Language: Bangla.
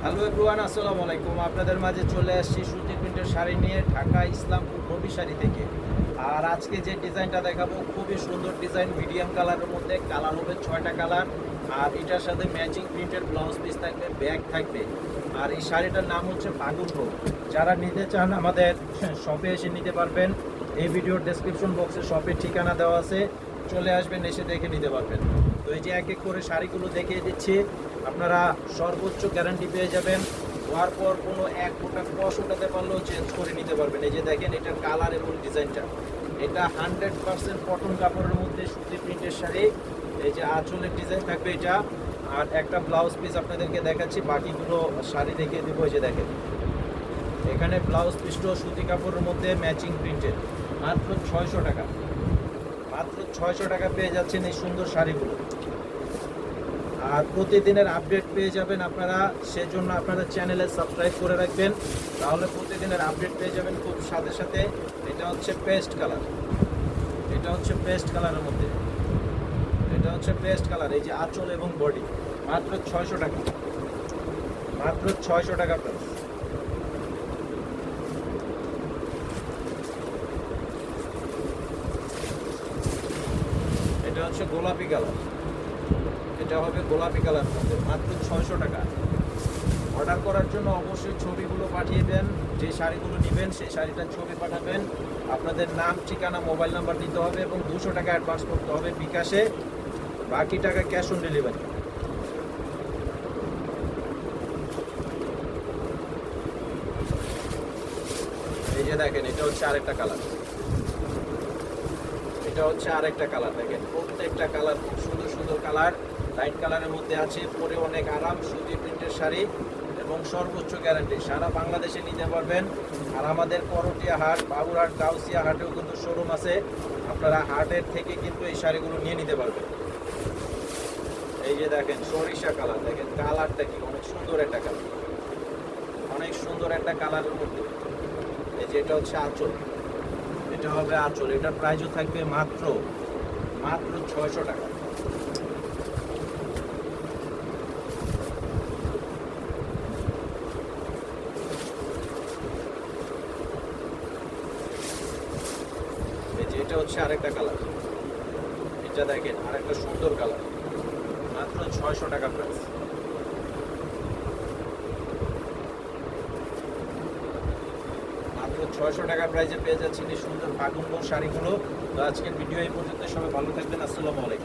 হ্যালো এভরিওয়ান, আসসালামু আলাইকুম। আপনাদের মাঝে চলে আসছি সুতি প্রিন্টের শাড়ি নিয়ে ঢাকা ইসলামপুর রবি শাড়ি থেকে। আর আজকে যে ডিজাইনটা দেখাবো খুবই সুন্দর ডিজাইন, মিডিয়াম কালারের মধ্যে। কালার হবে 6টা কালার। আর এটার সাথে ম্যাচিং প্রিন্টের ব্লাউজ পিস থাকবে, ব্যাগ থাকবে। আর এই শাড়িটার নাম হচ্ছে ফাগুন রোগ। যারা নিতে চান আমাদের শপে এসে নিতে পারবেন। এই ভিডিওর ডেসক্রিপশন বক্সে শপের ঠিকানা দেওয়া আছে, চলে আসবেন, এসে দেখে নিতে পারবেন। তো এই যে এক এক করে শাড়িগুলো দেখিয়ে দিচ্ছি। আপনারা সর্বোচ্চ গ্যারান্টি পেয়ে যাবেন। হওয়ার পর কোনো এক ফোঁটা কষ ওঠাতে পারলেও চেঞ্জ করে নিতে পারবেন। এই যে দেখেন এটার কালার এবং ডিজাইনটা, এটা 100% কটন কাপড়ের মধ্যে সুতি প্রিন্টের শাড়ি। এই যে আঁচলের ডিজাইন থাকবে এটা। আর একটা ব্লাউজ পিস আপনাদেরকে দেখাচ্ছি, বাকিগুলো শাড়ি দেখিয়ে দেবো। এই যে দেখেন এখানে ব্লাউজ পিসটাও সুতি কাপড়ের মধ্যে ম্যাচিং প্রিন্টেড, মাত্র 600 টাকা। মাত্র 600 টাকা পেয়ে যাচ্ছেন এই সুন্দর শাড়িগুলো। আর প্রতিদিনের আপডেট পেয়ে যাবেন আপনারা, সেজন্য আপনারা চ্যানেলে সাবস্ক্রাইব করে রাখবেন, তাহলে প্রতিদিনের আপডেট পেয়ে যাবেন খুব সাথে সাথে। এটা হচ্ছে পেস্ট কালার, এটা হচ্ছে পেস্ট কালারের মধ্যে, এটা হচ্ছে পেস্ট কালার। এই যে আঁচল এবং বডি, মাত্র 600 টাকা, মাত্র 600 টাকা প্রাইস। এটা হচ্ছে গোলাপি কালার, এটা হবে গোলাপি কালার মধ্যে, মাত্র 600 টাকা। অর্ডার করার জন্য অবশ্যই ছবিগুলো পাঠিয়ে দেন, যে শাড়িগুলো নেবেন সেই শাড়িটার ছবি পাঠাবেন। আপনাদের নাম, ঠিকানা, মোবাইল নাম্বার দিতে হবে এবং 200 টাকা অ্যাডভান্স করতে হবে বিকাশে, বাকি টাকা ক্যাশ অন ডেলিভারি। এই যে দেখেন এটা হচ্ছে আরেকটা কালার, এটা হচ্ছে আরেকটা কালার। দেখেন প্রত্যেকটা কালার খুব সুন্দর সুন্দর কালার, লাইট কালারের মধ্যে আছে। পরে অনেক আরাম, সুতি প্রিন্টের শাড়ি এবং সর্বোচ্চ গ্যারান্টি। সারা বাংলাদেশে নিতে পারবেন। আর আমাদের করটিয়া হাট, বাবুরহাট, গাউসিয়া হাটেও কিন্তু শোরুম আছে, আপনারা হাটের থেকে কিন্তু এই শাড়িগুলো নিয়ে নিতে পারবেন। এই যে দেখেন সরিষা কালার, দেখেন কালারটা কি অনেক সুন্দর একটা কালার, অনেক সুন্দর একটা কালারের মধ্যে। এই যে এটা হচ্ছে আঁচল, এটা হবে আঁচল। এটার প্রাইসও থাকবে মাত্র মাত্র 600 টাকা। এই যে এটা হচ্ছে আরেকটা কালার, এটা দেখেন আরেকটা সুন্দর কালার, মাত্র 600 টাকা প্রাইস। মাত্র 600 টাকা প্রাইসে পেয়ে যাচ্ছেন এই সুন্দর ফাগুন শাড়িগুলো। তো আজকের ভিডিও এই পর্যন্ত, সবাই ভালো থাকবেন, আসসালামু আলাইকুম।